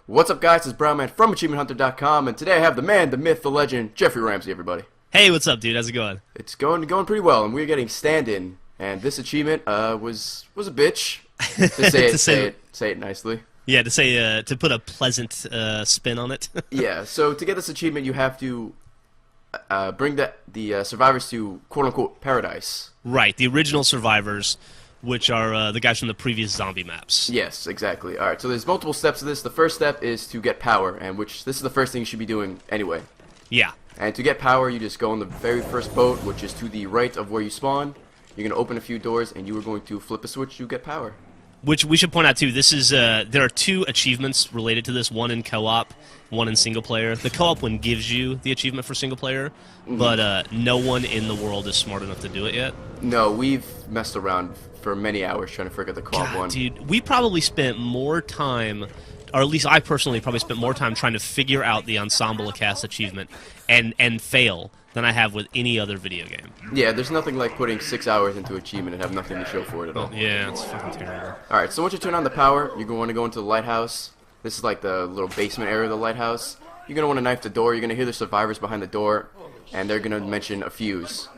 What's up, guys? It's Brownman from AchievementHunter.com, and today I have the man, the myth, the legend, Jeffrey Ramsey, everybody. Hey, what's up, dude? How's it going? It's going pretty well, and we're getting stand-in, and this achievement was a bitch. To say it nicely. Yeah, to put a pleasant spin on it. Yeah, so to get this achievement, you have to bring the survivors to quote-unquote paradise. Right, the original survivors, which are the guys from the previous zombie maps. Yes, exactly. Alright, so there's multiple steps to this. The first step is to get power, and this is the first thing you should be doing anyway. Yeah. And to get power, you just go on the very first boat, which is to the right of where you spawn. You're going to open a few doors, and you are going to flip a switch to get power. Which we should point out, too, this is, there are two achievements related to this, one in co-op, one in single player. The co-op one gives you the achievement for single player, but no one in the world is smart enough to do it yet. No, we've messed around for many hours trying to figure out the co-op one. Dude, we probably spent more time, or at least I personally probably spent more time trying to figure out the Ensemble Cast achievement and fail than I have with any other video game. Yeah, there's nothing like putting 6 hours into achievement and have nothing to show for it at all. Yeah, it's fucking terrible. Alright, so once you turn on the power, you're going to go into the lighthouse. This is like the little basement area of the lighthouse. You're going to want to knife the door. You're going to hear the survivors behind the door, and they're going to mention a fuse.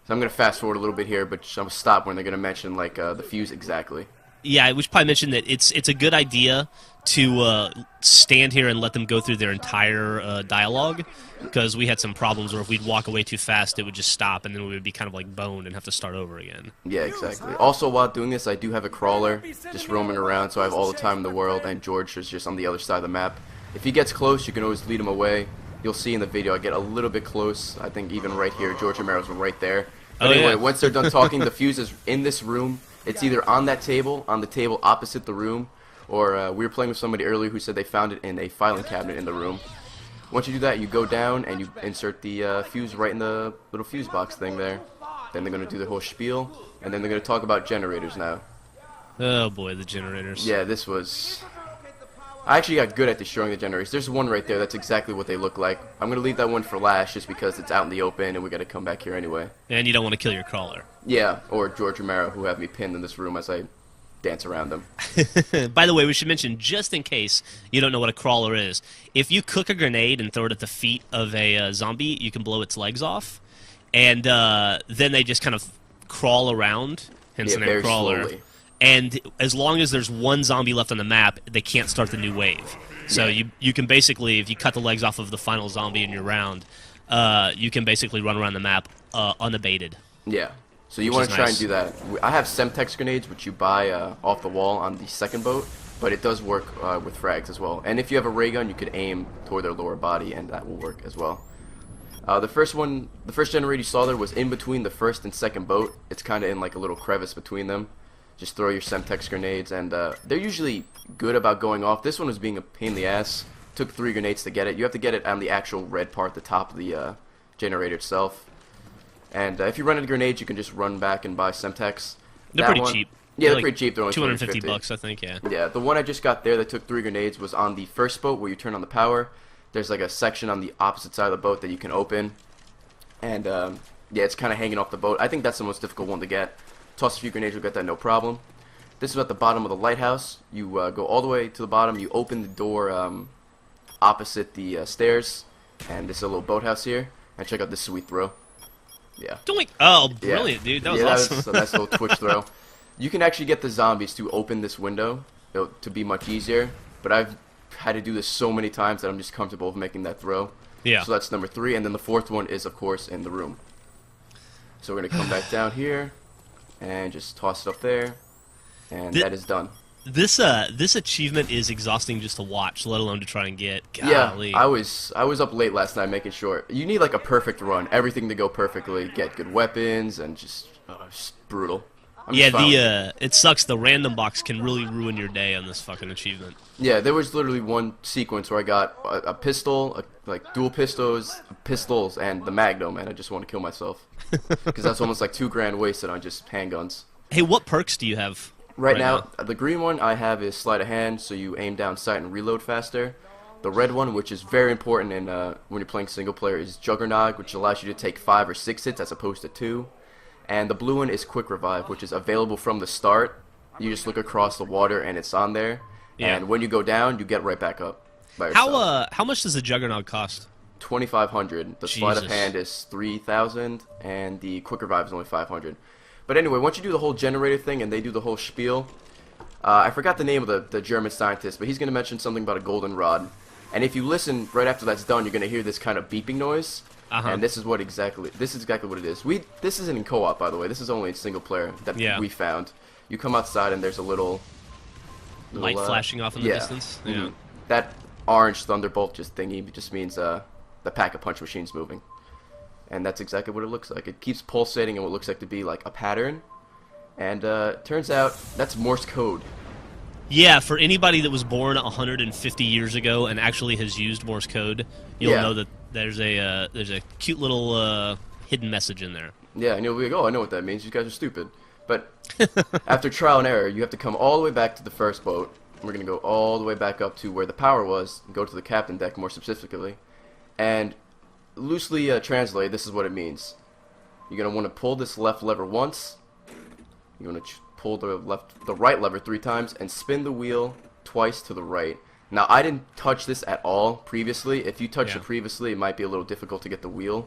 So I'm going to fast forward a little bit here, but I'm going to stop when they're going to mention like the fuse exactly. Yeah, we should probably mention that it's a good idea to stand here and let them go through their entire dialogue, because we had some problems where if we'd walk away too fast, it would just stop, and then we would be kind of like boned and have to start over again. Yeah, exactly. Also, while doing this, I do have a crawler just roaming around, so I have all the time in the world, and George is just on the other side of the map. If he gets close, you can always lead him away. You'll see in the video I get a little bit close. I think even right here, George Romero's right there. But anyway, once they're done talking, the fuse is in this room. It's either on that table, on the table opposite the room, or we were playing with somebody earlier who said they found it in a filing cabinet in the room. Once you do that, you go down and you insert the fuse right in the little fuse box thing there. Then they're going to do the whole spiel, and then they're going to talk about generators now. Oh boy, the generators. Yeah, this was... I actually got good at destroying the generators. There's one right there. That's exactly what they look like. I'm going to leave that one for last just because it's out in the open and we got to come back here anyway. And you don't want to kill your crawler. Yeah, or George Romero, who have me pinned in this room as I dance around them. By the way, we should mention, just in case you don't know what a crawler is, if you cook a grenade and throw it at the feet of a zombie, you can blow its legs off. And then they just kind of crawl around, hence the name crawler. Slowly. And as long as there's one zombie left on the map, they can't start the new wave. So you can basically, if you cut the legs off of the final zombie in your round, you can basically run around the map unabated. Yeah. So you want to try and do that. I have Semtex grenades, which you buy off the wall on the second boat, but it does work with frags as well. And if you have a ray gun, you could aim toward their lower body, and that will work as well. The first generator you saw there was in between the first and second boat. It's kind of in like a little crevice between them. Just throw your Semtex grenades, and they're usually good about going off. This one was being a pain in the ass. Took 3 grenades to get it. You have to get it on the actual red part at the top of the generator itself. And if you run out of grenades, you can just run back and buy Semtex. They're pretty cheap. Yeah, they're pretty cheap. They're only 250 bucks, I think, yeah. Yeah, the one I just got there that took 3 grenades was on the first boat where you turn on the power. There's like a section on the opposite side of the boat that you can open. And yeah, it's kind of hanging off the boat. I think that's the most difficult one to get. Toss a few grenades, you'll get that no problem. This is at the bottom of the lighthouse. You go all the way to the bottom. You open the door opposite the stairs. And this is a little boathouse here. And check out this sweet throw. Yeah. Oh, brilliant, dude. That was awesome. That's a nice little twitch throw. You can actually get the zombies to open this window to be much easier. But I've had to do this so many times that I'm just comfortable with making that throw. Yeah. So that's number 3. And then the fourth one is, of course, in the room. So we're going to come back down here. And just toss it up there, and that is done. This achievement is exhausting just to watch, let alone to try and get. Golly. Yeah, I was up late last night making sure. You need like a perfect run, everything to go perfectly, get good weapons, and just brutal. It sucks. The random box can really ruin your day on this fucking achievement. Yeah, there was literally one sequence where I got a pistol, like dual pistols, and the Magnum, and I just want to kill myself because that's almost like $2,000 wasted on just handguns. Hey, what perks do you have? Right now, the green one I have is sleight of hand, so you aim down sight and reload faster. The red one, which is very important in when you're playing single player, is Juggernog, which allows you to take 5 or 6 hits as opposed to 2. And the blue one is Quick Revive, which is available from the start. You just look across the water and it's on there. Yeah. And when you go down, you get right back up by yourself. How much does the Juggernaut cost? 2,500. The sleight of Jesus. hand is 3,000, and the quick revive is only 500. But anyway, once you do the whole generator thing and they do the whole spiel, I forgot the name of the German scientist, but he's going to mention something about a goldenrod. And if you listen right after that's done, you're going to hear this kind of beeping noise. And this is exactly what it is. This isn't in co-op, by the way. This is only in single player that we found. You come outside and there's a little light flashing off in the distance. Yeah. That orange thunderbolt thingy just means the pack-a-punch machine's moving. And that's exactly what it looks like. It keeps pulsating in what looks like to be like a pattern. And turns out that's Morse code. Yeah, for anybody that was born 150 years ago and actually has used Morse code, you'll know that there's a cute little hidden message in there. Yeah, and you'll be like, oh, I know what that means. You guys are stupid. But after trial and error, you have to come all the way back to the first boat. We're going to go all the way back up to where the power was, and go to the captain deck more specifically. And loosely translated, this is what it means. You're going to want to pull this left lever once. You're going to pull the right lever 3 times and spin the wheel twice to the right. Now, I didn't touch this at all previously. If you touched it previously, it might be a little difficult to get the wheel.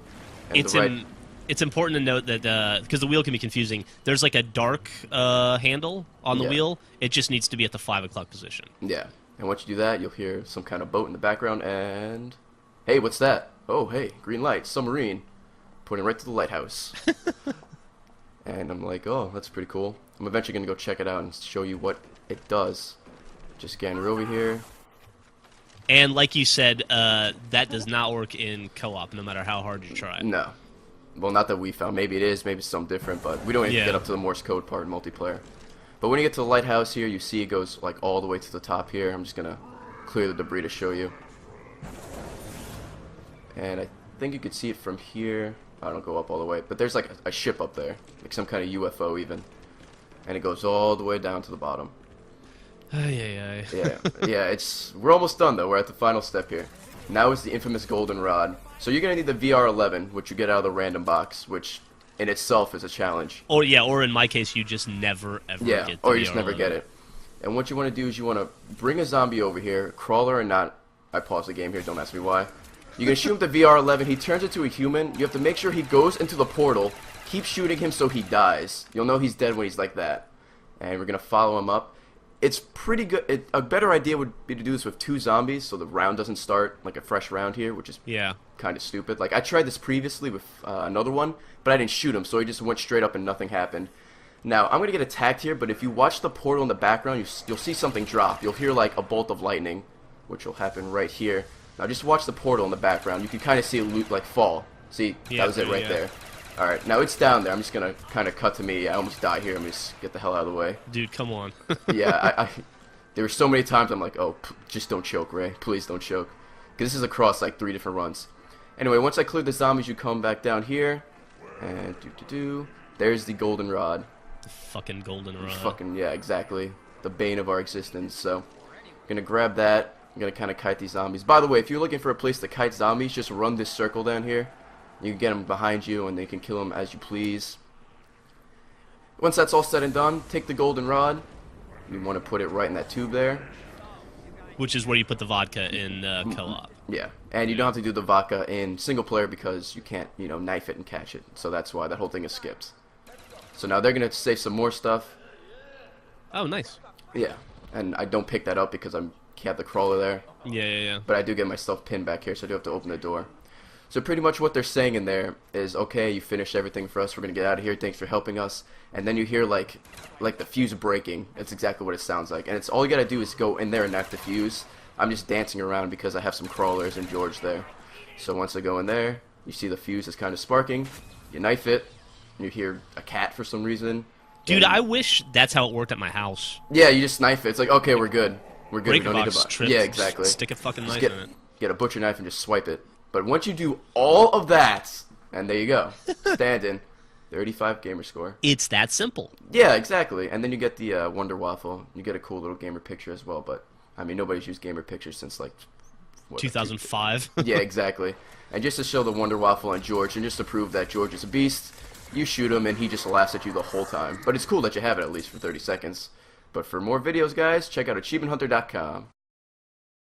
And it's important to note that, because the wheel can be confusing, there's like a dark handle on the wheel. It just needs to be at the 5 o'clock position. Yeah. And once you do that, you'll hear some kind of boat in the background, and... Hey, what's that? Oh, hey, green light, submarine. Pointing right to the lighthouse. And I'm like, oh, that's pretty cool. I'm eventually going to go check it out and show you what it does. Just scan her over here. And like you said, that does not work in co-op, no matter how hard you try. No. Well, not that we found. Maybe it is, maybe it's something different, but we don't even get up to the Morse code part in multiplayer. But when you get to the lighthouse here, you see it goes like all the way to the top here. I'm just going to clear the debris to show you. And I think you could see it from here. I don't go up all the way, but there's like a ship up there, like some kind of UFO even, and it goes all the way down to the bottom. Yeah, we're almost done though. We're at the final step here. Now is the infamous goldenrod. So you're gonna need the VR11, which you get out of the random box, which in itself is a challenge. Or in my case, you just never ever get the or you just never get it. And what you want to do is you want to bring a zombie over here, crawler or not. I paused the game here. Don't ask me why. You're going to shoot him with the VR11. He turns into a human. You have to make sure he goes into the portal. Keep shooting him so he dies. You'll know he's dead when he's like that. And we're going to follow him up. It's pretty good. A better idea would be to do this with 2 zombies so the round doesn't start like a fresh round here, which is kind of stupid. Like, I tried this previously with another one, but I didn't shoot him, so he just went straight up and nothing happened. Now, I'm going to get attacked here, but if you watch the portal in the background, you'll see something drop. You'll hear like a bolt of lightning, which will happen right here. Now just watch the portal in the background. You can kind of see it like fall. See, that was it right there. Alright, now it's down there. I'm just going to kind of cut to me. I almost die here. Let me just get the hell out of the way. Dude, come on. Yeah, there were so many times I'm like, oh, just don't choke, Ray. Please don't choke. Because this is across like 3 different runs. Anyway, once I clear the zombies, you come back down here. And there's the goldenrod. The fucking goldenrod. Fucking, yeah, exactly. The bane of our existence. So, I'm going to grab that. I'm going to kind of kite these zombies. By the way, if you're looking for a place to kite zombies, just run this circle down here. You can get them behind you, and they can kill them as you please. Once that's all said and done, take the goldenrod. You want to put it right in that tube there. Which is where you put the vodka in co-op. Yeah, and you don't have to do the vodka in single player because you can't, knife it and catch it. So that's why that whole thing is skipped. So now they're going to save some more stuff. Oh, nice. Yeah, and I don't pick that up because I'm have the crawler there. Yeah. But I do get myself pinned back here, so I do have to open the door. So pretty much what they're saying in there is, okay, you finished everything for us. We're going to get out of here. Thanks for helping us. And then you hear, like the fuse breaking. That's exactly what it sounds like. And it's all you got to do is go in there and knock the fuse. I'm just dancing around because I have some crawlers and George there. So once I go in there, you see the fuse is kind of sparking. You knife it. And you hear a cat for some reason. Dude, I wish that's how it worked at my house. Yeah, you just knife it. It's like, okay, we're good. We're good. Break we don't need to trip, yeah, exactly. Stick a fucking knife in it. Get a butcher knife and just swipe it. But once you do all of that, and there you go, stand-in, 35 gamer score. It's that simple. Yeah, exactly. And then you get the Wonder Waffle. You get a cool little gamer picture as well. But I mean, nobody's used gamer pictures since like 2005. Yeah, exactly. And just to show the Wonder Waffle on George, and just to prove that George is a beast, you shoot him and he just laughs at you the whole time. But it's cool that you have it at least for 30 seconds. But for more videos, guys, check out achievementhunter.com.